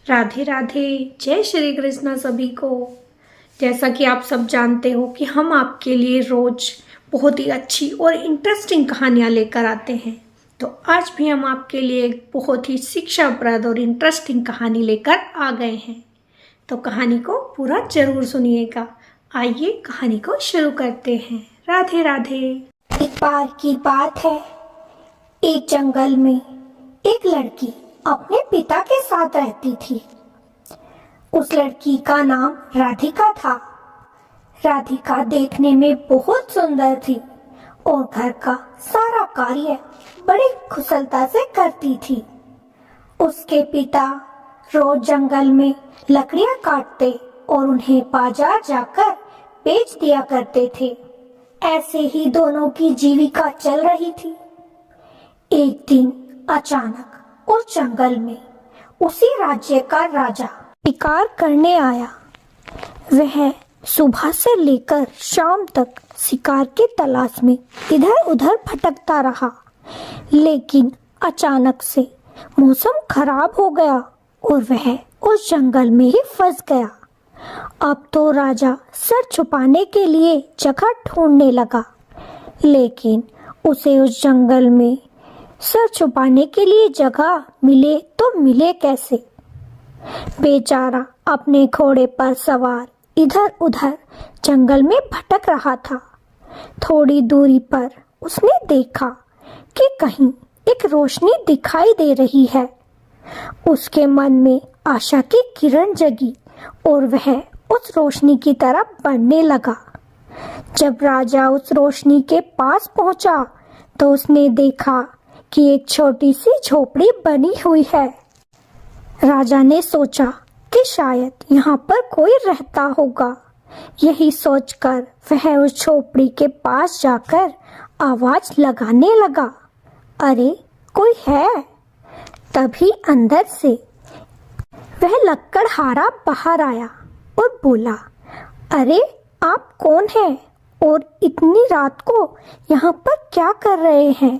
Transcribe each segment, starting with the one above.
राधे राधे। जय श्री कृष्ण सभी को। जैसा कि आप सब जानते हो कि हम आपके लिए रोज बहुत ही अच्छी और इंटरेस्टिंग कहानियां लेकर आते हैं, तो आज भी हम आपके लिए एक बहुत ही शिक्षाप्रद और इंटरेस्टिंग कहानी लेकर आ गए हैं। तो कहानी को पूरा जरूर सुनिएगा। आइए कहानी को शुरू करते हैं। राधे राधे। एक बार की बात है, एक जंगल में एक लड़की अपने पिता के साथ रहती थी। उस लड़की का नाम राधिका था। राधिका देखने में बहुत सुंदर थी और घर का सारा कार्य बड़ी कुशलता से करती थी। उसके पिता रोज जंगल में लकड़ियां काटते और उन्हें बाजार जाकर बेच दिया करते थे। ऐसे ही दोनों की जीविका चल रही थी। एक दिन अचानक उस जंगल में उसी राज्य का राजा शिकार करने आया। वह सुबह से लेकर शाम तक शिकार की तलाश में इधर उधर भटकता रहा, लेकिन अचानक से मौसम खराब हो गया और वह उस जंगल में ही फंस गया। अब तो राजा सर छुपाने के लिए जगह ढूंढने लगा, लेकिन उसे उस जंगल में सर छुपाने के लिए जगह मिले तो मिले कैसे। बेचारा अपने घोड़े पर सवार इधर उधर जंगल में भटक रहा था। थोड़ी दूरी पर उसने देखा कि कहीं एक रोशनी दिखाई दे रही है। उसके मन में आशा की किरण जगी और वह उस रोशनी की तरफ बढ़ने लगा। जब राजा उस रोशनी के पास पहुंचा तो उसने देखा कि एक छोटी सी झोपड़ी बनी हुई है। राजा ने सोचा कि शायद यहाँ पर कोई रहता होगा। यही सोचकर वह उस झोपड़ी के पास जाकर आवाज लगाने लगा, अरे कोई है। तभी अंदर से वह लकड़हारा बाहर आया और बोला, अरे आप कौन हैं और इतनी रात को यहाँ पर क्या कर रहे हैं।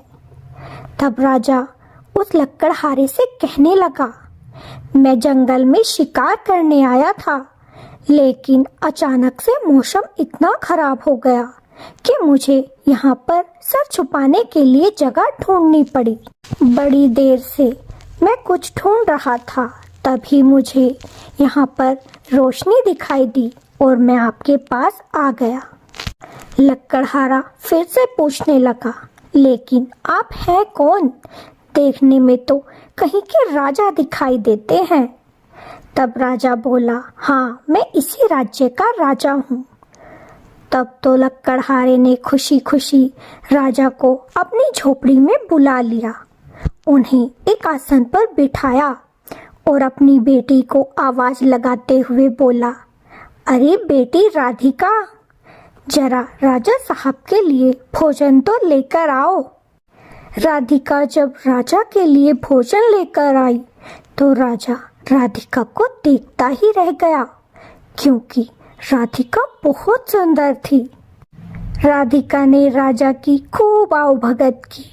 तब राजा उस लकड़हारे से कहने लगा, मैं जंगल में शिकार करने आया था, लेकिन अचानक से मौसम इतना खराब हो गया कि मुझे यहाँ पर सर छुपाने के लिए जगह ढूंढनी पड़ी। बड़ी देर से मैं कुछ ढूंढ रहा था, तभी मुझे यहाँ पर रोशनी दिखाई दी और मैं आपके पास आ गया। लकड़हारा फिर से पूछने लगा, लेकिन आप हैं कौन? देखने में तो कहीं के राजा दिखाई देते हैं। तब राजा बोला, हाँ मैं इसी राज्य का राजा हूँ। तब तो लकड़हारे ने खुशी खुशी राजा को अपनी झोपड़ी में बुला लिया। उन्हें एक आसन पर बिठाया और अपनी बेटी को आवाज लगाते हुए बोला, अरे बेटी राधिका, जरा राजा साहब के लिए भोजन तो लेकर आओ। राधिका जब राजा के लिए भोजन लेकर आई तो राजा राधिका को देखता ही रह गया, क्योंकि राधिका बहुत सुंदर थी। राधिका ने राजा की खूब आवभगत की।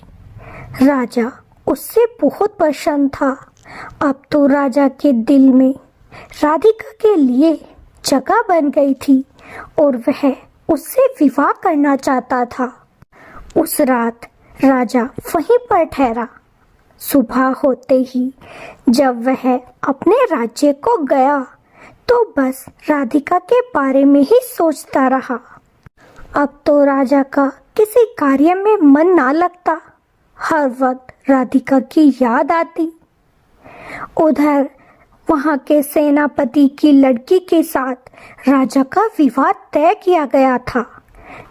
राजा उससे बहुत प्रसन्न था। अब तो राजा के दिल में राधिका के लिए जगह बन गई थी और वह उससे विवाह करना चाहता था। उस रात राजा वहीं पर ठहरा। सुबह होते ही जब वह अपने राज्य को गया तो बस राधिका के बारे में ही सोचता रहा। अब तो राजा का किसी कार्य में मन ना लगता। हर वक्त राधिका की याद आती। उधर वहां के सेनापति की लड़की के साथ राजा का विवाह तय किया गया था,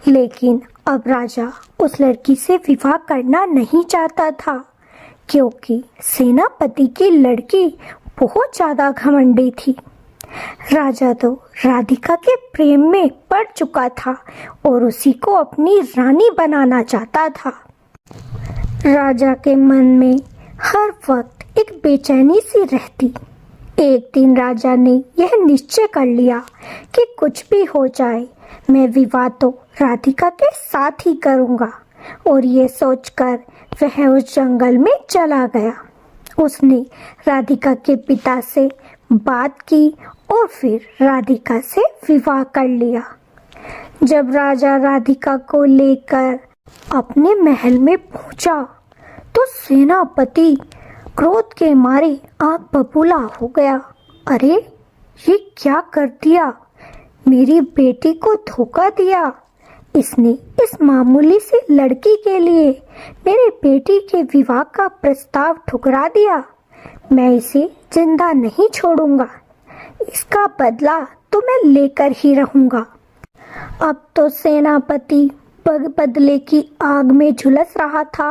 लेकिन अब राजा उस लड़की से विवाह करना नहीं चाहता था, क्योंकि सेनापति की लड़की बहुत ज्यादा घमंडी थी। राजा तो राधिका के प्रेम में पड़ चुका था और उसी को अपनी रानी बनाना चाहता था। राजा के मन में हर वक्त एक बेचैनी सी रहती। एक दिन राजा ने यह निश्चय कर लिया कि कुछ भी हो जाए मैं विवाह तो राधिका के साथ ही करूंगा, और ये सोचकर वह उस जंगल में चला गया उसने राधिका के पिता से बात की और फिर राधिका से विवाह कर लिया। जब राजा राधिका को लेकर अपने महल में पहुंचा तो सेनापति क्रोध के मारे आग बबूला हो गया। अरे, ये क्या कर दिया? मेरी बेटी को धोखा दिया। इसने इस मामूली सी लड़की के लिए मेरी बेटी के विवाह का प्रस्ताव ठुकरा दिया। मैं इसे जिंदा नहीं छोड़ूंगा। इसका बदला तो मैं लेकर ही रहूंगा। अब तो सेनापति बदले की आग में झुलस रहा था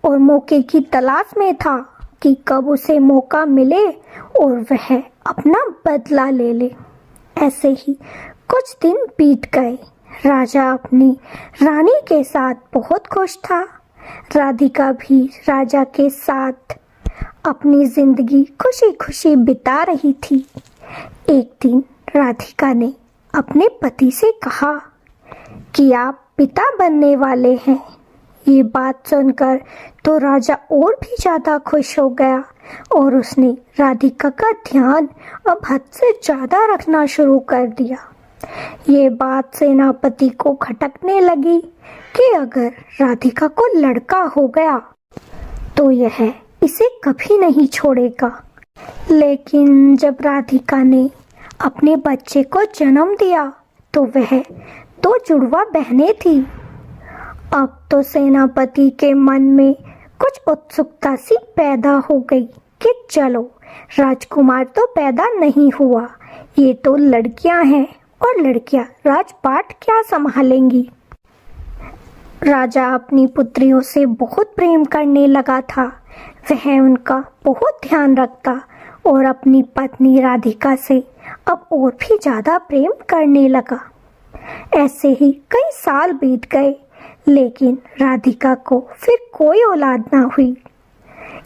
और मौके की तलाश में था कि कब उसे मौका मिले और वह अपना बदला ले ले। ऐसे ही कुछ दिन बीत गए। राजा अपनी रानी के साथ बहुत खुश था। राधिका भी राजा के साथ अपनी जिंदगी खुशी खुशी बिता रही थी। एक दिन राधिका ने अपने पति से कहा कि आप पिता बनने वाले हैं। ये बात सुनकर तो राजा और भी ज़्यादा खुश हो गया और उसने राधिका का ध्यान अब हद से ज़्यादा रखना शुरू कर दिया। ये बात सेनापति को खटकने लगी कि अगर राधिका को लड़का हो गया तो यह इसे कभी नहीं छोड़ेगा। लेकिन जब राधिका ने अपने बच्चे को जन्म दिया तो वह 2 जुड़वा बहनें थी। अब तो सेनापति के मन में कुछ उत्सुकता सी पैदा हो गई कि चलो, राजकुमार तो पैदा नहीं हुआ, ये तो लड़कियां हैं और लड़कियां राजपाट क्या संभालेंगी। राजा अपनी पुत्रियों से बहुत प्रेम करने लगा था। वह उनका बहुत ध्यान रखता और अपनी पत्नी राधिका से अब और भी ज़्यादा प्रेम करने लगा। ऐसे ही कई साल बीत गए, लेकिन राधिका को फिर कोई औलाद ना हुई।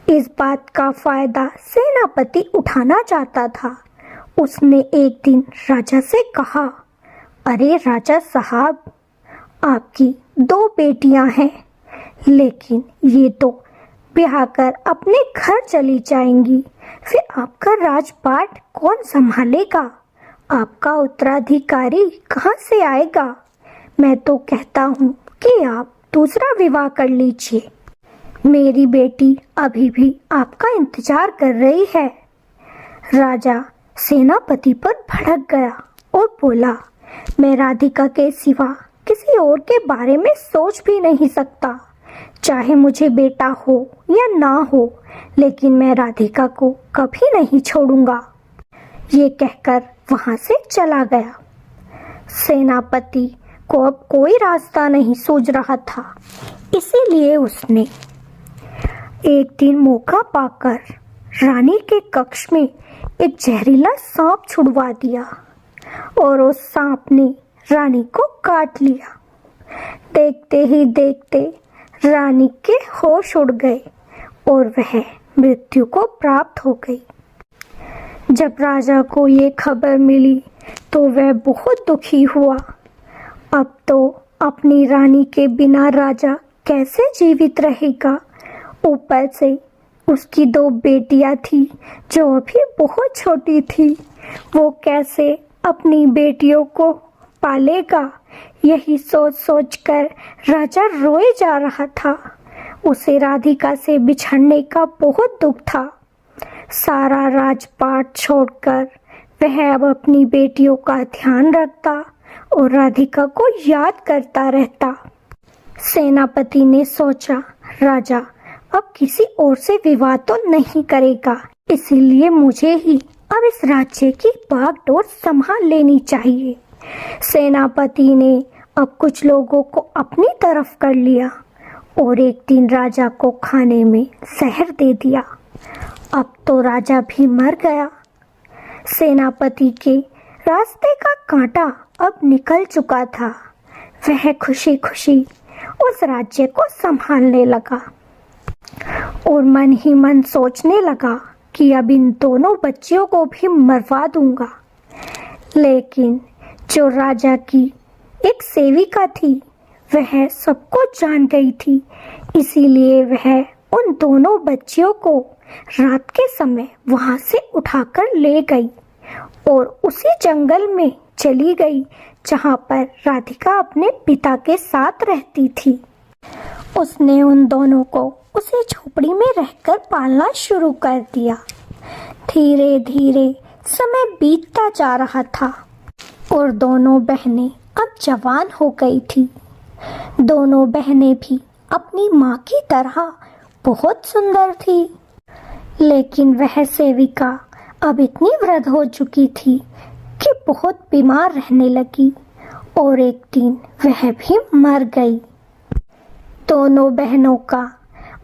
इस बात का फायदा सेनापति उठाना चाहता था। उसने एक दिन राजा से कहा, अरे राजा साहब, आपकी 2 बेटियां हैं, लेकिन ये तो ब्याह कर अपने घर चली जाएंगी। फिर आपका राजपाट कौन संभालेगा? आपका उत्तराधिकारी कहाँ से आएगा? मैं तो कहता हूँ कि आप दूसरा विवाह कर लीजिए। मेरी बेटी अभी भी आपका इंतजार कर रही है। राजा सेनापति पर भड़क गया और बोला, मैं राधिका के सिवा किसी और के बारे में सोच भी नहीं सकता। चाहे मुझे बेटा हो या ना हो, लेकिन मैं राधिका को कभी नहीं छोड़ूंगा। ये कहकर वहां से चला गया। सेनापति को अब कोई रास्ता नहीं सूझ रहा था, इसीलिए उसने एक दिन मौका पाकर रानी के कक्ष में एक जहरीला सांप छुड़वा दिया और उस सांप ने रानी को काट लिया। देखते ही देखते रानी के होश उड़ गए और वह मृत्यु को प्राप्त हो गई। जब राजा को ये खबर मिली तो वह बहुत दुखी हुआ। अब तो अपनी रानी के बिना राजा कैसे जीवित रहेगा? ऊपर से उसकी 2 बेटियां थी जो अभी बहुत छोटी थी। वो कैसे अपनी बेटियों को पालेगा? यही सोच सोचकर राजा रोए जा रहा था। उसे राधिका से बिछड़ने का बहुत दुख था। सारा राजपाट छोड़कर वह अब अपनी बेटियों का ध्यान रखता और राधिका को याद करता रहता। सेनापति ने सोचा, राजा अब किसी और से विवाह तो नहीं करेगा, इसीलिए मुझे ही अब इस राज्य की बागडोर संभाल लेनी चाहिए। सेनापति ने अब कुछ लोगों को अपनी तरफ कर लिया और एक दिन राजा को खाने में जहर दे दिया। अब तो राजा भी मर गया। सेनापति के रास्ते का कांटा अब निकल चुका था। वह खुशी खुशी उस राज्य को संभालने लगा और मन ही मन सोचने लगा कि अब इन दोनों बच्चियों को भी मरवा दूंगा। लेकिन जो राजा की एक सेविका थी वह सबको जान गई थी, इसीलिए वह उन दोनों बच्चियों को रात के समय वहां से उठाकर ले गई और उसी जंगल में चली गई जहां पर राधिका अपने पिता के साथ रहती थी। उसने उन दोनों को उसी झोपड़ी में रहकर पालना शुरू कर दिया। धीरे धीरे समय बीतता जा रहा था और दोनों बहनें अब जवान हो गई थी। दोनों बहनें भी अपनी माँ की तरह बहुत सुंदर थी, लेकिन वह सेविका अब इतनी वृद्ध हो चुकी थी कि बहुत बीमार रहने लगी और एक दिन वह भी मर गई। दोनों बहनों का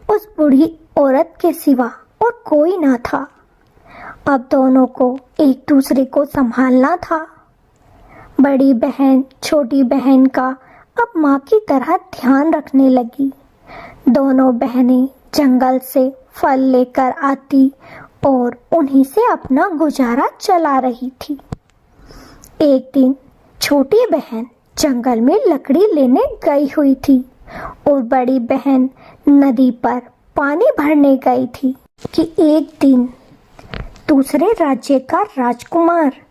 उस बूढ़ी औरत के सिवा और कोई ना था। अब दोनों को एक दूसरे को संभालना था। बड़ी बहन छोटी बहन का अब माँ की तरह ध्यान रखने लगी। दोनों बहनें जंगल से फल लेकर आती और उन्हीं से अपना गुजारा चला रही थी। एक दिन छोटी बहन जंगल में लकड़ी लेने गई हुई थी और बड़ी बहन नदी पर पानी भरने गई थी कि एक दिन दूसरे राज्य का राजकुमार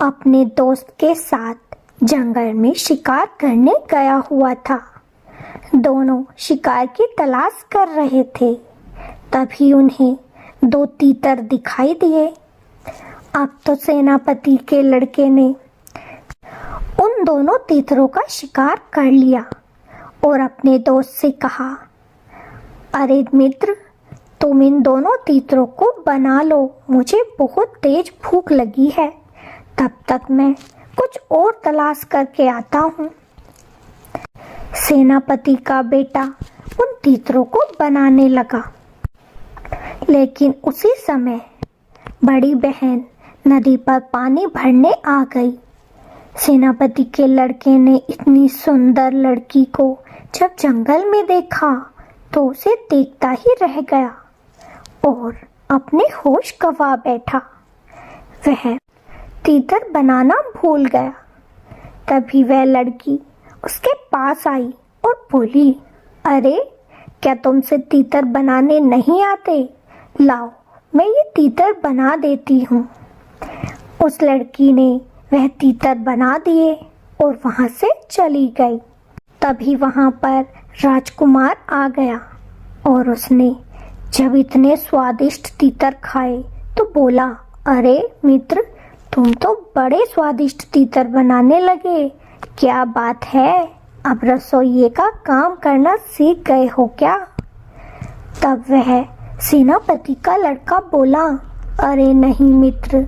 अपने दोस्त के साथ जंगल में शिकार करने गया हुआ था। दोनों शिकार की तलाश कर रहे थे, तभी उन्हें दो तीतर दिखाई दिए। अब तो सेनापति के लड़के ने उन दोनों तीतरों का शिकार कर लिया और अपने दोस्त से कहा, अरे मित्र, तुम इन दोनों तीतरों को बना लो, मुझे बहुत तेज भूख लगी है, तब तक मैं कुछ और तलाश करके आता हूँ। सेनापति का बेटा उन तीतरों को बनाने लगा, लेकिन उसी समय बड़ी बहन नदी पर पानी भरने आ गई। सेनापति के लड़के ने इतनी सुंदर लड़की को जब जंगल में देखा तो उसे देखता ही रह गया और अपने होश गंवा बैठा। वह तीतर बनाना भूल गया। तभी वह लड़की उसके पास आई और बोली, अरे क्या तुमसे तीतर बनाने नहीं आते? लाओ, मैं ये तीतर बना देती हूँ। उस लड़की ने वह तीतर बना दिए और वहाँ से चली गई। तभी वहाँ पर राजकुमार आ गया और उसने जब इतने स्वादिष्ट तीतर खाए तो बोला, अरे मित्र, तुम तो बड़े स्वादिष्ट तीतर बनाने लगे, क्या बात है, अब रसोइये का काम करना सीख गए हो क्या? तब वह सेनापति का लड़का बोला, अरे नहीं मित्र,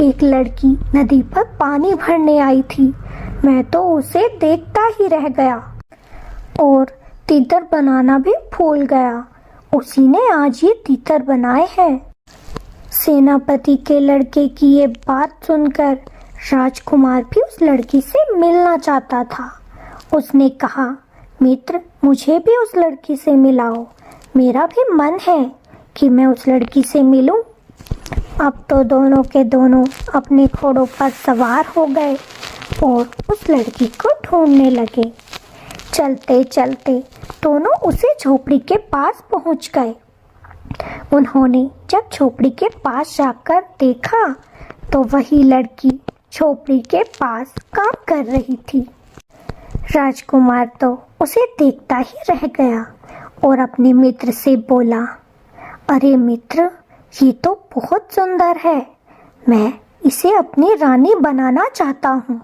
एक लड़की नदी पर पानी भरने आई थी, मैं तो उसे देखता ही रह गया और तीतर बनाना भी भूल गया, उसी ने आज ये तीतर बनाए हैं। सेनापति के लड़के की ये बात सुनकर राजकुमार भी उस लड़की से मिलना चाहता था। उसने कहा, मित्र, मुझे भी उस लड़की से मिलाओ, मेरा भी मन है कि मैं उस लड़की से मिलूं। अब तो दोनों के दोनों अपने घोड़ों पर सवार हो गए और उस लड़की को ढूंढने लगे। चलते चलते दोनों उसे झोपड़ी के पास पहुंच गए। उन्होंने जब झोपड़ी के पास जाकर देखा तो वही लड़की झोपड़ी के पास काम कर रही थी। राजकुमार तो उसे देखता ही रह गया और अपने मित्र से बोला, अरे मित्र, ये तो बहुत सुंदर है, मैं इसे अपनी रानी बनाना चाहता हूँ।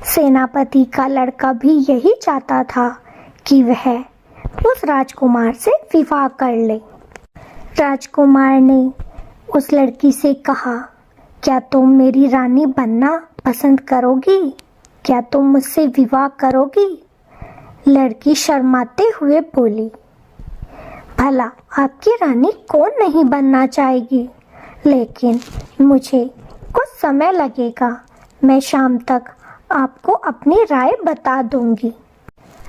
सेनापति का लड़का भी यही चाहता था कि वह उस राजकुमार से विवाह कर ले। राजकुमार ने उस लड़की से कहा, क्या तुम मेरी रानी बनना पसंद करोगी? क्या तुम मुझसे विवाह करोगी? लड़की शर्माते हुए बोली, भला आपकी रानी कौन नहीं बनना चाहेगी, लेकिन मुझे कुछ समय लगेगा, मैं शाम तक आपको अपनी राय बता दूंगी।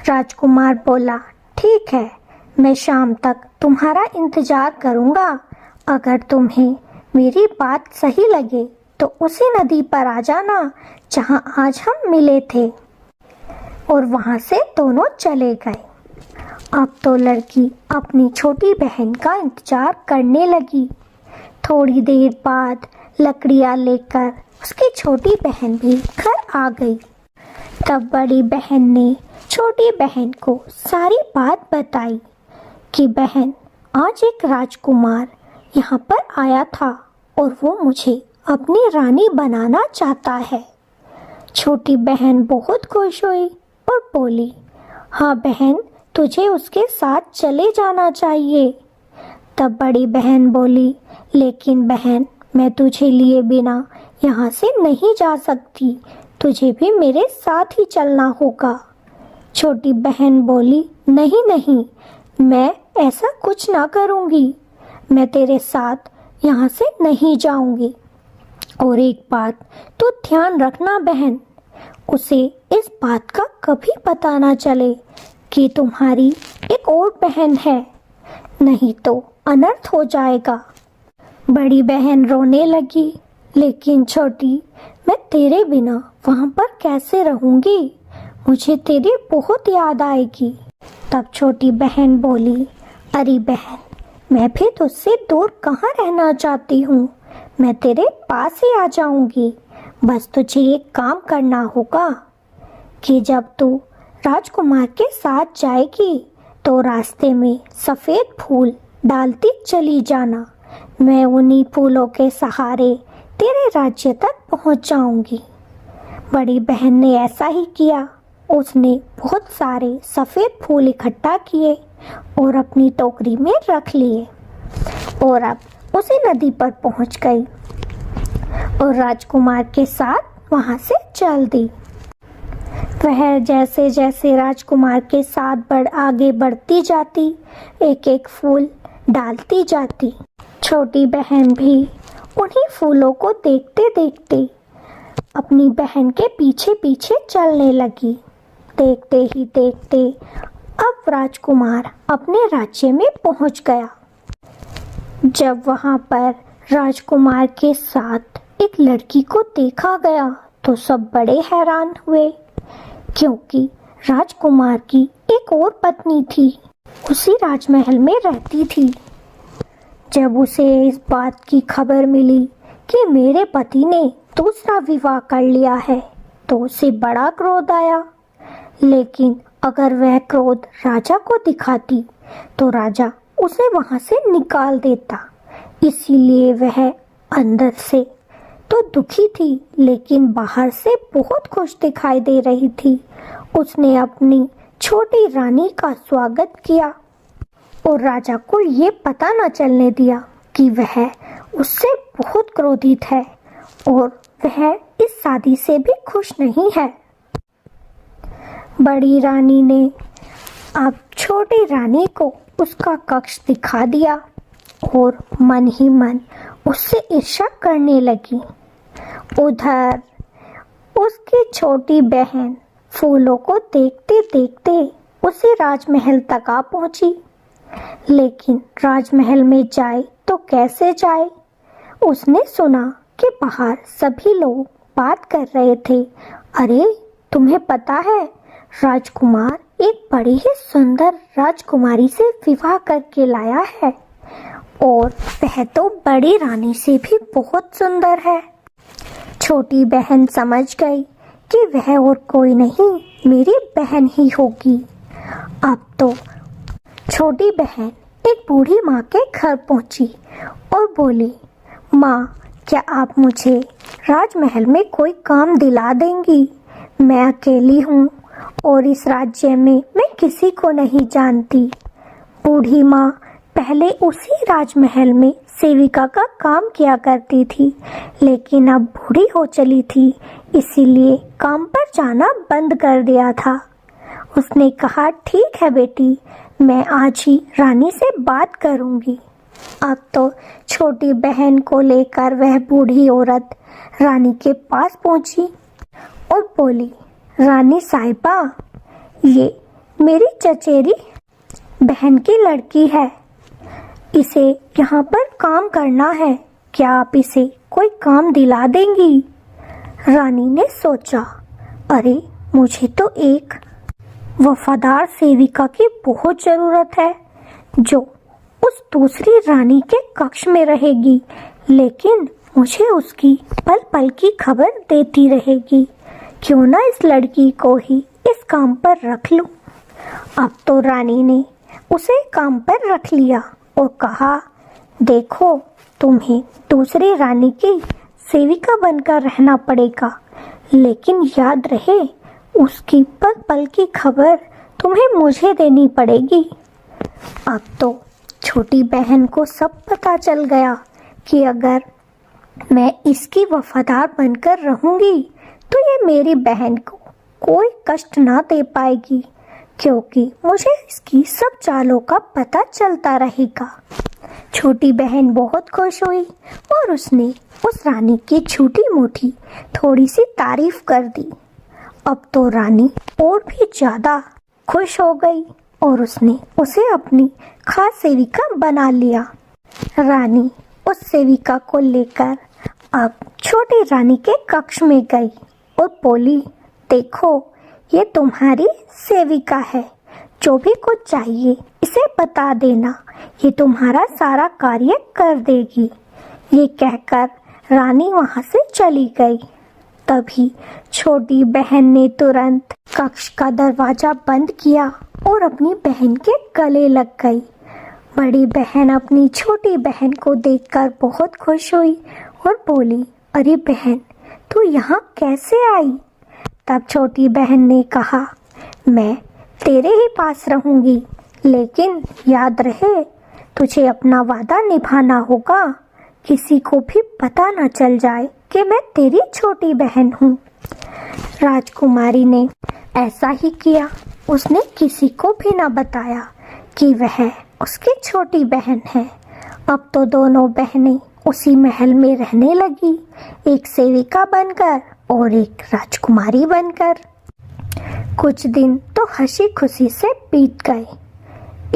राजकुमार बोला, ठीक है, मैं शाम तक तुम्हारा इंतजार करूंगा। अगर तुम्हें मेरी बात सही लगे तो उसी नदी पर आ जाना जहां आज हम मिले थे। और वहां से दोनों चले गए अब तो लड़की अपनी छोटी बहन का इंतजार करने लगी। थोड़ी देर बाद लकड़ियाँ लेकर उसकी छोटी बहन भी घर आ गई। तब बड़ी बहन ने छोटी बहन को सारी बात बताई कि बहन, आज एक राजकुमार यहाँ पर आया था और वो मुझे अपनी रानी बनाना चाहता है। छोटी बहन बहुत खुश हुई और बोली, हाँ बहन, तुझे उसके साथ चले जाना चाहिए। तब बड़ी बहन बोली, लेकिन बहन, मैं तुझे लिए बिना यहाँ से नहीं जा सकती, तुझे भी मेरे साथ ही चलना होगा। छोटी बहन बोली, नहीं नहीं, मैं ऐसा कुछ ना करूँगी, मैं तेरे साथ यहाँ से नहीं जाऊँगी। और एक बात तो ध्यान रखना बहन, उसे इस बात का कभी पता ना चले कि तुम्हारी एक और बहन है, नहीं तो अनर्थ हो जाएगा। बड़ी बहन रोने लगी, लेकिन छोटी, मैं तेरे बिना वहाँ पर कैसे रहूँगी, मुझे तेरी बहुत याद आएगी। तब छोटी बहन बोली, अरे बहन, मैं भी तुझसे दूर कहाँ रहना चाहती हूँ, मैं तेरे पास ही आ जाऊँगी। बस तुझे एक काम करना होगा कि जब तू राजकुमार के साथ जाएगी तो रास्ते में सफ़ेद फूल डालती चली जाना, मैं उन्हीं फूलों के सहारे तेरे राज्य तक पहुँच जाऊँगी। बड़ी बहन ने ऐसा ही किया। उसने बहुत सारे सफ़ेद फूल इकट्ठा किए और अपनी टोकरी में रख लिए और अब उसी नदी पर पहुँच गई और राजकुमार के साथ वहाँ से चल दी। वह जैसे जैसे राजकुमार के साथ आगे बढ़ती जाती, एक एक फूल डालती जाती। छोटी बहन भी उन्हीं फूलों को देखते देखते अपनी बहन के पीछे पीछे चलने लगी। देखते ही देखते अब राजकुमार अपने राज्य में पहुंच गया। जब वहां पर राजकुमार के साथ एक लड़की को देखा गया तो सब बड़े हैरान हुए, क्योंकि राजकुमार की एक और पत्नी थी, उसी राजमहल में रहती थी। जब उसे इस बात की खबर मिली कि मेरे पति ने दूसरा विवाह कर लिया है तो उसे बड़ा क्रोध आया, लेकिन अगर वह क्रोध राजा को दिखाती तो राजा उसे वहां से निकाल देता। इसीलिए वह अंदर से तो दुखी थी, लेकिन बाहर से बहुत खुश दिखाई दे रही थी। उसने अपनी छोटी रानी का स्वागत किया और राजा को ये पता न चलने दिया कि वह उससे बहुत क्रोधित है और वह इस शादी से भी खुश नहीं है। बड़ी रानी ने अब छोटी रानी को उसका कक्ष दिखा दिया और मन ही मन उससे ईर्ष्या करने लगी। उधर उसकी छोटी बहन फूलों को देखते देखते उसी राजमहल तक आ पहुंची, लेकिन राजमहल में जाए तो कैसे जाए। उसने सुना कि बाहर सभी लोग बात कर रहे थे, अरे तुम्हें पता है, राजकुमार एक बड़ी ही सुंदर राजकुमारी से विवाह करके लाया है और वह तो बड़ी रानी से भी बहुत सुंदर है। छोटी बहन समझ गई कि वह और कोई नहीं, मेरी बहन ही होगी। अब तो छोटी बहन एक बूढ़ी माँ के घर पहुँची और बोली, माँ, क्या आप मुझे राजमहल में कोई काम दिला देंगी? मैं अकेली हूँ और इस राज्य में मैं किसी को नहीं जानती। बूढ़ी माँ पहले उसी राजमहल में सेविका का काम किया करती थी, लेकिन अब बूढ़ी हो चली थी, इसीलिए काम पर जाना बंद कर दिया था। उसने कहा, ठीक है बेटी, मैं आज ही रानी से बात करूंगी। अब तो छोटी बहन को लेकर वह बूढ़ी औरत रानी के पास पहुंची और बोली, रानी साहिबा, ये मेरी चचेरी बहन की लड़की है, इसे यहाँ पर काम करना है, क्या आप इसे कोई काम दिला देंगी? रानी ने सोचा, अरे मुझे तो एक वफादार सेविका की बहुत जरूरत है जो उस दूसरी रानी के कक्ष में रहेगी, लेकिन मुझे उसकी पल पल की खबर देती रहेगी। क्यों ना इस लड़की को ही इस काम पर रख लूं। अब तो रानी ने उसे काम पर रख लिया और कहा, देखो तुम्हें दूसरी रानी की सेविका बनकर रहना पड़ेगा, लेकिन याद रहे उसकी पल पल की खबर तुम्हें मुझे देनी पड़ेगी। अब तो छोटी बहन को सब पता चल गया कि अगर मैं इसकी वफादार बनकर रहूंगी तो ये मेरी बहन को कोई कष्ट ना दे पाएगी, क्योंकि मुझे इसकी सब चालों का पता चलता रहेगा। छोटी बहन बहुत खुश हुई और उसने उस रानी की छोटी मोटी थोड़ी सी तारीफ कर दी। अब तो रानी और भी ज्यादा खुश हो गई और उसने उसे अपनी खास सेविका बना लिया। रानी उस सेविका को लेकर अब छोटी रानी के कक्ष में गई और बोली, देखो ये तुम्हारी सेविका है, जो भी कुछ चाहिए इसे बता देना, ये तुम्हारा सारा कार्य कर देगी। ये कहकर रानी वहां से चली गई। तभी छोटी बहन ने तुरंत कक्ष का दरवाजा बंद किया और अपनी बहन के गले लग गई। बड़ी बहन अपनी छोटी बहन को देखकर बहुत खुश हुई और बोली, अरे बहन तू यहाँ कैसे आई? तब छोटी बहन ने कहा, मैं तेरे ही पास रहूंगी, लेकिन याद रहे तुझे अपना वादा निभाना होगा। किसी को भी पता न चल जाए कि मैं तेरी छोटी बहन हूँ। राजकुमारी ने ऐसा ही किया। उसने किसी को भी न बताया कि वह उसकी छोटी बहन है। अब तो दोनों बहनें उसी महल में रहने लगी, एक सेविका बनकर और एक राजकुमारी बनकर। कुछ दिन तो हंसी खुशी से बीत गए।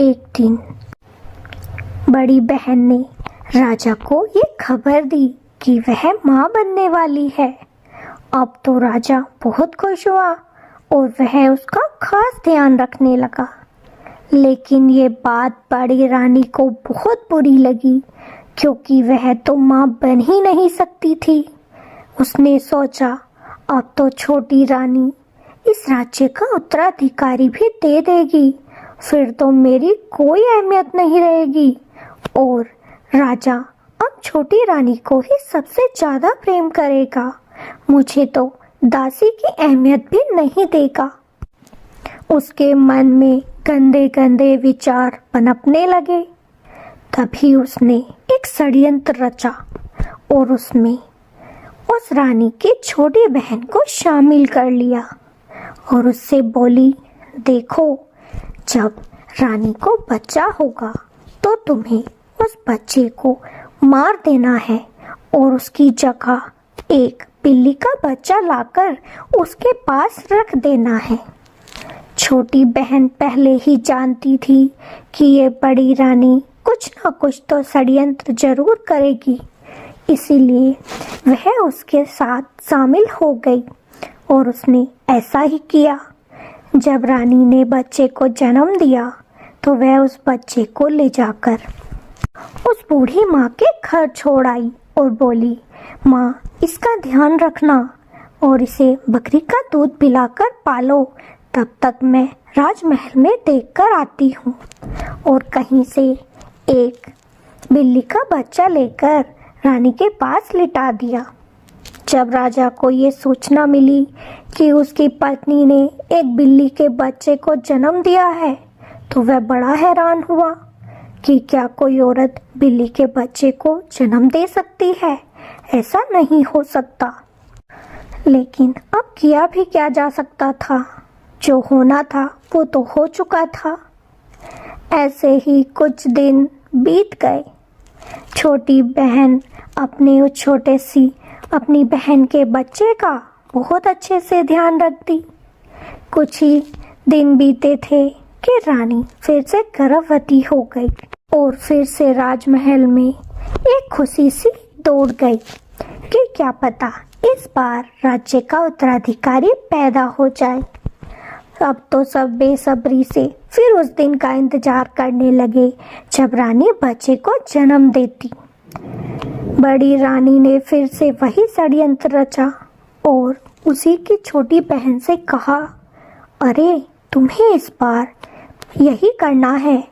एक दिन बड़ी बहन ने राजा को ये खबर दी कि वह माँ बनने वाली है। अब तो राजा बहुत खुश हुआ और वह उसका खास ध्यान रखने लगा। लेकिन ये बात बड़ी रानी को बहुत बुरी लगी, क्योंकि वह तो माँ बन ही नहीं सकती थी। उसने सोचा, अब तो छोटी रानी इस राज्य का उत्तराधिकारी भी दे देगी, फिर तो मेरी कोई अहमियत नहीं रहेगी और राजा अब छोटी रानी को ही सबसे ज्यादा प्रेम करेगा। मुझे तो दासी की अहमियत भी नहीं देगा। उसके मन में गंदे गंदे विचार पनपने लगे। तभी उसने एक षड्यंत्र रचा और उसमें उस रानी की छोटी बहन को शामिल कर लिया और उससे बोली, देखो जब रानी को बच्चा होगा तो तुम्हें उस बच्चे को मार देना है और उसकी जगह एक बिल्ली का बच्चा लाकर उसके पास रख देना है। छोटी बहन पहले ही जानती थी कि ये बड़ी रानी कुछ न कुछ तो षड्यंत्र जरूर करेगी, इसीलिए वह उसके साथ शामिल हो गई और उसने ऐसा ही किया। जब रानी ने बच्चे को जन्म दिया तो वह उस बच्चे को ले जाकर उस बूढ़ी माँ के घर छोड़ आई और बोली, माँ इसका ध्यान रखना और इसे बकरी का दूध पिलाकर पालो, तब तक मैं राजमहल में देखकर आती हूँ। और कहीं से एक बिल्ली का बच्चा लेकर रानी के पास लिटा दिया। जब राजा को ये सूचना मिली कि उसकी पत्नी ने एक बिल्ली के बच्चे को जन्म दिया है, तो वह बड़ा हैरान हुआ कि क्या कोई औरत बिल्ली के बच्चे को जन्म दे सकती है? ऐसा नहीं हो सकता। लेकिन अब किया भी क्या जा सकता था? जो होना था वो तो हो चुका था। ऐसे ही कुछ दिन बीत गए। छोटी बहन अपने उस छोटे सी अपनी बहन के बच्चे का बहुत अच्छे से ध्यान रखती। कुछ ही दिन बीते थे कि रानी फिर से गर्भवती हो गई और फिर से राजमहल में एक खुशी सी दौड़ गई कि क्या पता इस बार राज्य का उत्तराधिकारी पैदा हो जाए। अब तो सब बेसब्री से फिर उस दिन का इंतजार करने लगे जब रानी बच्चे को जन्म देती। बड़ी रानी ने फिर से वही षड्यंत्र रचा और उसी की छोटी बहन से कहा, अरे तुम्हें इस बार यही करना है,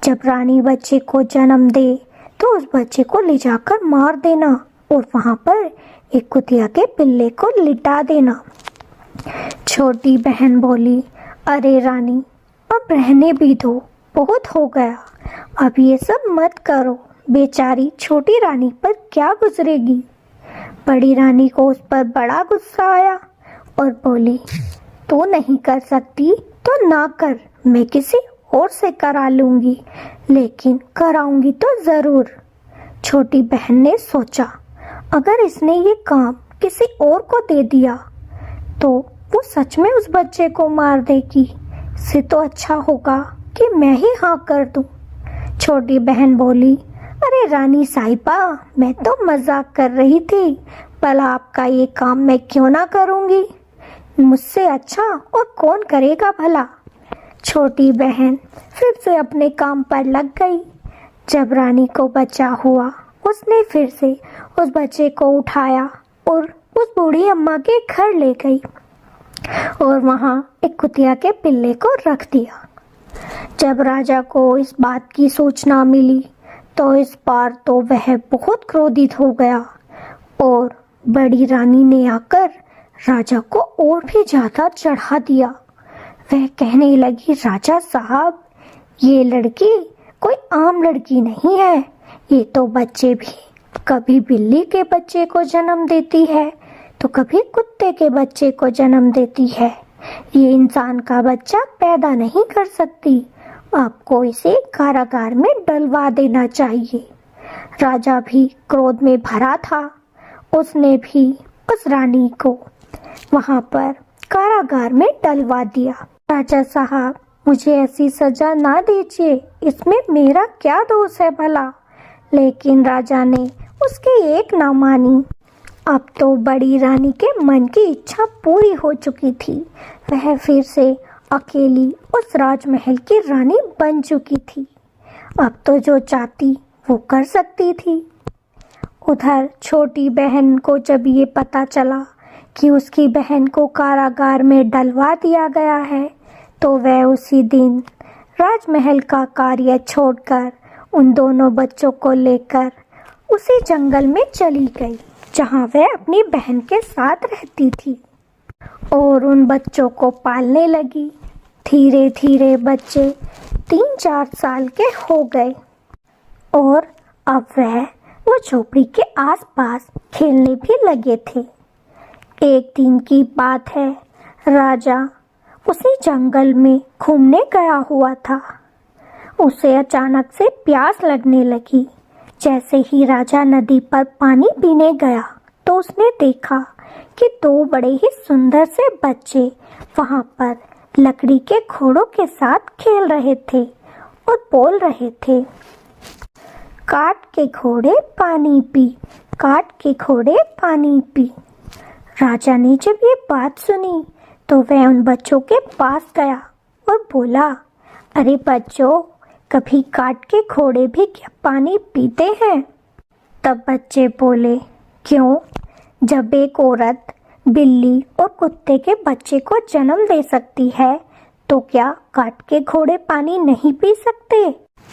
जब रानी बच्चे को जन्म दे तो उस बच्चे को ले जाकर मार देना और वहां पर एक कुतिया के पिल्ले को लिटा देना। छोटी बहन बोली, अरे रानी अब रहने भी दो, बहुत हो गया, अब ये सब मत करो, बेचारी छोटी रानी पर क्या गुजरेगी। बड़ी रानी को उस पर बड़ा गुस्सा आया और बोली, तू नहीं कर सकती तो ना कर, मैं किसी और से करा लूंगी, लेकिन कराऊंगी तो जरूर। छोटी बहन ने सोचा, अगर इसने ये काम किसी और को दे दिया तो वो सच में उस बच्चे को मार देगी, इससे तो अच्छा होगा कि मैं ही हाँ कर दूं। छोटी बहन बोली, अरे रानी साहिबा, मैं तो मजाक कर रही थी, भला आपका ये काम मैं क्यों ना करूंगी, मुझसे अच्छा और कौन करेगा भला। छोटी बहन फिर से अपने काम पर लग गई। जब रानी को बच्चा हुआ, उसने फिर से उस बच्चे को उठाया और उस बूढ़ी अम्मा के घर ले गई और वहां एक कुतिया के पिल्ले को रख दिया। जब राजा को इस बात की सूचना मिली तो इस बार तो वह बहुत क्रोधित हो गया और बड़ी रानी ने आकर राजा को और भी ज्यादा चढ़ा दिया। वह कहने लगी, राजा साहब, ये लड़की कोई आम लड़की नहीं है, ये तो बच्चे भी कभी बिल्ली के बच्चे को जन्म देती है तो कभी कुत्ते के बच्चे को जन्म देती है, ये इंसान का बच्चा पैदा नहीं कर सकती, आपको इसे कारागार में डलवा देना चाहिए। राजा भी क्रोध में भरा था, उसने भी उस रानी को वहां पर कारागार में डलवा दिया। राजा साहब, मुझे ऐसी सजा ना दीजिए, इसमें मेरा क्या दोष है भला। लेकिन राजा ने उसकी एक ना मानी। अब तो बड़ी रानी के मन की इच्छा पूरी हो चुकी थी, वह फिर से अकेली उस राजमहल की रानी बन चुकी थी। अब तो जो चाहती वो कर सकती थी। उधर छोटी बहन को जब ये पता चला कि उसकी बहन को कारागार में डलवा दिया गया है तो वह उसी दिन राजमहल का कार्य छोड़कर उन दोनों बच्चों को लेकर उसी जंगल में चली गई जहां वह अपनी बहन के साथ रहती थी और उन बच्चों को पालने लगी। धीरे धीरे बच्चे 3-4 साल के हो गए और अब वह वो झोपड़ी के आसपास खेलने भी लगे थे। एक दिन की बात है, राजा उसी जंगल में घूमने गया हुआ था। उसे अचानक से प्यास लगने लगी। जैसे ही राजा नदी पर पानी पीने गया तो उसने देखा कि 2 बड़े ही सुंदर से बच्चे वहां पर लकड़ी के घोड़ों के साथ खेल रहे थे और बोल रहे थे, काट के घोड़े पानी पी, काट के घोड़े पानी पी। राजा ने जब ये बात सुनी तो वह उन बच्चों के पास गया और बोला, अरे बच्चों, कभी काट के घोड़े भी क्या पानी पीते हैं? तब बच्चे बोले, क्यों, जब एक औरत बिल्ली और कुत्ते के बच्चे को जन्म दे सकती है तो क्या काट के घोड़े पानी नहीं पी सकते?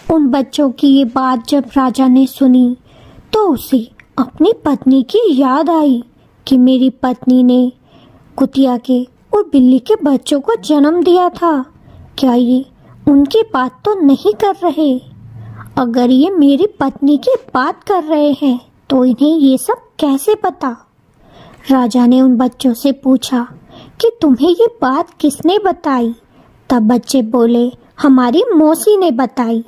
उन बच्चों की ये बात जब राजा ने सुनी तो उसे अपनी पत्नी की याद आई कि मेरी पत्नी ने कुतिया के और बिल्ली के बच्चों को जन्म दिया था, क्या ये उनकी बात तो नहीं कर रहे? अगर ये मेरी पत्नी की बात कर रहे हैं तो इन्हें ये सब कैसे पता? राजा ने उन बच्चों से पूछा कि तुम्हें ये बात किसने बताई? तब बच्चे बोले, हमारी मौसी ने बताई।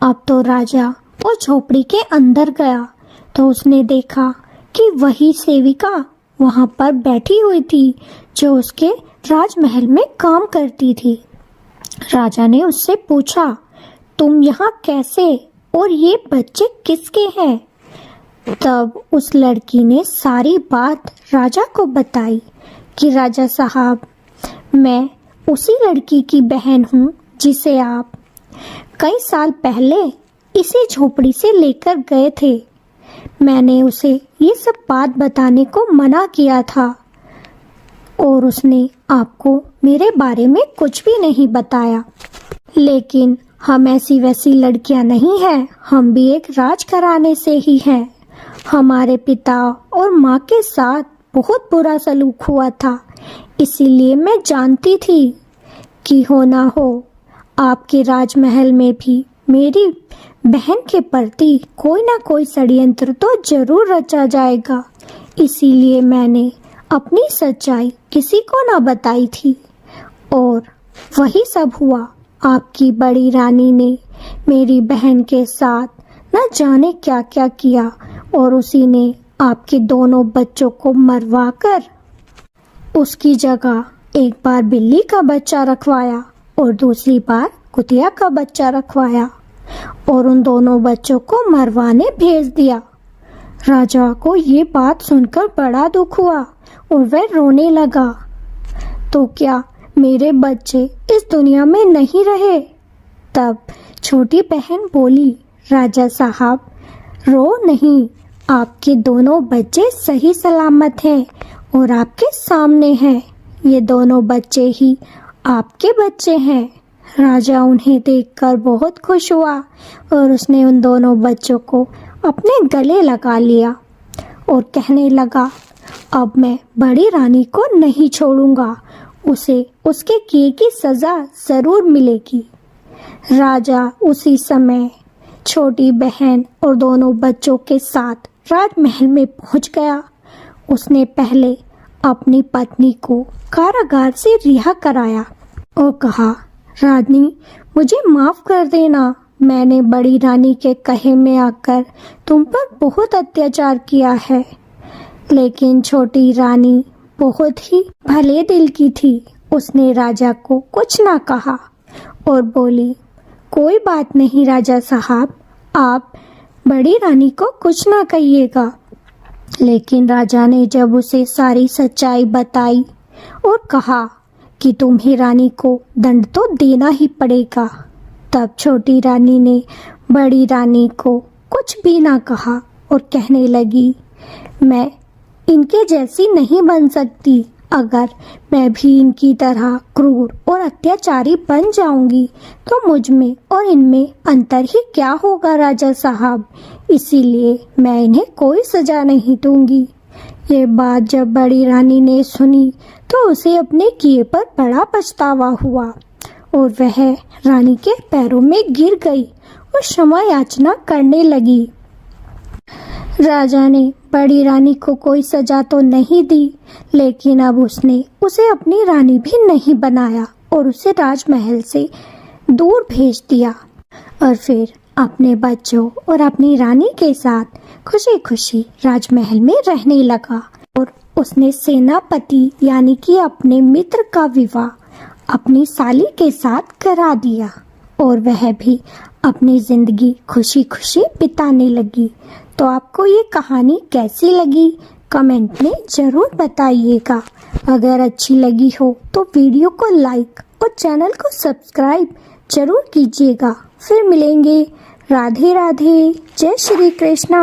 अब तो राजा वो झोपड़ी के अंदर गया तो उसने देखा कि वही सेविका वहां पर बैठी हुई थी जो उसके राजमहल में काम करती थी। राजा ने उससे पूछा, तुम यहाँ कैसे और ये बच्चे किसके हैं? तब उस लड़की ने सारी बात राजा को बताई कि राजा साहब, मैं उसी लड़की की बहन हूँ जिसे आप कई साल पहले इसी झोपड़ी से लेकर गए थे। मैंने उसे ये सब बात बताने को मना किया था और उसने आपको मेरे बारे में कुछ भी नहीं बताया। लेकिन हम ऐसी वैसी लड़कियां नहीं हैं, हम भी एक राजघराने से ही हैं। हमारे पिता और माँ के साथ बहुत बुरा सलूक हुआ था, इसीलिए मैं जानती थी कि हो ना हो आपके राजमहल में भी मेरी बहन के प्रति कोई ना कोई षड्यंत्र तो जरूर रचा जाएगा। इसीलिए मैंने अपनी सच्चाई किसी को ना बताई थी और वही सब हुआ। आपकी बड़ी रानी ने मेरी बहन के साथ न जाने क्या क्या किया और उसी ने आपके दोनों बच्चों को मरवाकर उसकी जगह एक बार बिल्ली का बच्चा रखवाया और दूसरी बार कुतिया का बच्चा रखवाया और उन दोनों बच्चों को मरवाने भेज दिया। राजा को ये बात सुनकर बड़ा दुख हुआ और वह रोने लगा। तो क्या मेरे बच्चे इस दुनिया में नहीं रहे? तब छोटी बहन बोली, राजा साहब रो नहीं, आपके दोनों बच्चे सही सलामत हैं और आपके सामने हैं। ये दोनों बच्चे ही आपके बच्चे हैं। राजा उन्हें देखकर बहुत खुश हुआ और उसने उन दोनों बच्चों को अपने गले लगा लिया और कहने लगा, अब मैं बड़ी रानी को नहीं छोड़ूंगा, उसे उसके किए की सजा जरूर मिलेगी। राजा उसी समय छोटी बहन और दोनों बच्चों के साथ राजमहल में पहुंच गया। उसने पहले अपनी पत्नी को कारागार से रिहा कराया और कहा, रानी मुझे माफ कर देना, मैंने बड़ी रानी के कहे में आकर तुम पर बहुत अत्याचार किया है। लेकिन छोटी रानी बहुत ही भले दिल की थी, उसने राजा को कुछ ना कहा और बोली, कोई बात नहीं राजा साहब, आप बड़ी रानी को कुछ ना कहिएगा। लेकिन राजा ने जब उसे सारी सच्चाई बताई और कहा कि तुम्हें रानी को दंड तो देना ही पड़ेगा, तब छोटी रानी ने बड़ी रानी को कुछ भी ना कहा और कहने लगी, मैं इनके जैसी नहीं बन सकती। अगर मैं भी इनकी तरह क्रूर और अत्याचारी बन जाऊंगी तो मुझ में और इनमें अंतर ही क्या होगा राजा साहब, इसीलिए मैं इन्हें कोई सजा नहीं दूंगी। ये बात जब बड़ी रानी ने सुनी तो उसे अपने किए पर बड़ा पछतावा हुआ और वह रानी के पैरों में गिर गई और क्षमा याचना करने लगी। राजा ने बड़ी रानी को कोई सजा तो नहीं दी, लेकिन अब उसने उसे अपनी रानी भी नहीं बनाया और उसे राजमहल से दूर भेज दिया और फिर अपने बच्चों और अपनी रानी के साथ खुशी खुशी राजमहल में रहने लगा। और उसने सेनापति यानी कि अपने मित्र का विवाह अपनी साली के साथ करा दिया और वह भी अपनी जिंदगी खुशी खुशी बिताने लगी। तो आपको ये कहानी कैसी लगी कमेंट में जरूर बताइएगा। अगर अच्छी लगी हो तो वीडियो को लाइक और चैनल को सब्सक्राइब जरूर कीजिएगा। फिर मिलेंगे। राधे राधे, जय श्री कृष्णा।